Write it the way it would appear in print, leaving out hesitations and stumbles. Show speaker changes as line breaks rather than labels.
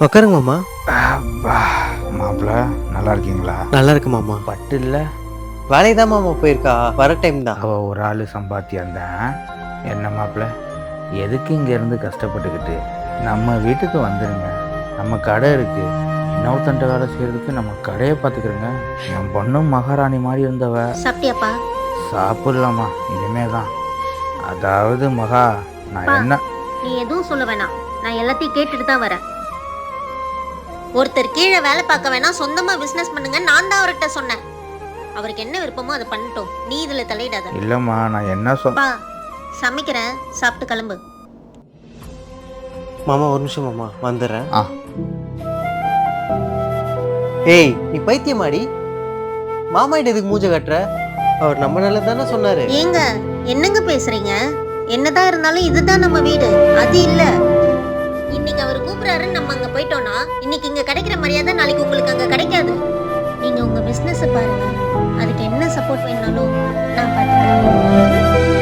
உட்காருங்க மாமா.
அப்பா, மாப்பிள்ள நல்லா இருக்கீங்களா?
நல்லா இருக்கு மாமா.
பட்டு இல்லை,
வேலைக்கு தான் மாமா போயிருக்கா, வர டைம் தான்.
அவள் ஒரு ஆள் சம்பாத்தியம் தான். என்ன மாப்பிள்ள, எதுக்கு இங்கேருந்து கஷ்டப்பட்டுக்கிட்டு நம்ம வீட்டுக்கு வந்துடுங்க. நம்ம கடை இருக்குது, இன்னொருத்தண்ட வேலை செய்கிறதுக்கு நம்ம கடையை பார்த்துக்கிறோங்க. என் பொண்ணும் மகாராணி மாதிரி இருந்தவ.
சாப்பிட்டியாப்பா?
சாப்பிடலாமா இனிமே தான். அதாவது மகா, நான்
பா.
என்ன
நீ எதுவும் சொல்ல வேணாம், நான் எல்லாத்தையும் கேட்டுட்டு தான் வரேன். ஒருத்தர் கீழே வேலை பார்க்க வேணாம், சொந்தமா பிசினஸ் பண்ணுங்க, நான் தான் அவர்கிட்ட சொன்னேன். அவருக்கு என்ன விருப்பமோ அதை பண்ணட்டும், நீ இதுல தலையிடாத.
இல்லைம்மா, நான் என்ன
பா, சமைக்கிறேன், சாப்பிட்டு கிளம்பு.
மாமா ஒரு நிமிஷம் மாமா, வந்துடுறேன்.
ஆ.
ஏய், நீ பைத்தியமாடி? மாமா கிட்ட எதுக்கு மூஞ்ச கட்டுற? அவர் நம்ம நல்லது தானே சொன்னாரு.
ஏங்க, என்னங்க பேசுறீங்க? என்னதான் இருந்தாலும் இதுதான் நம்ம வீடு, அது இல்ல. இன்னைக்கு அவர் கூப்பிடுறாருன்னு நம்ம அங்க போயிட்டோம்னா இன்னைக்கு இங்க கிடைக்கிற மரியாதை நாளைக்கு உங்களுக்கு அங்க கிடைக்காது. நீங்க உங்க பிசினஸ் பாருங்க, அதுக்கு என்ன சப்போர்ட் வேணாலும் நான் பார்த்துக்கிறேன்.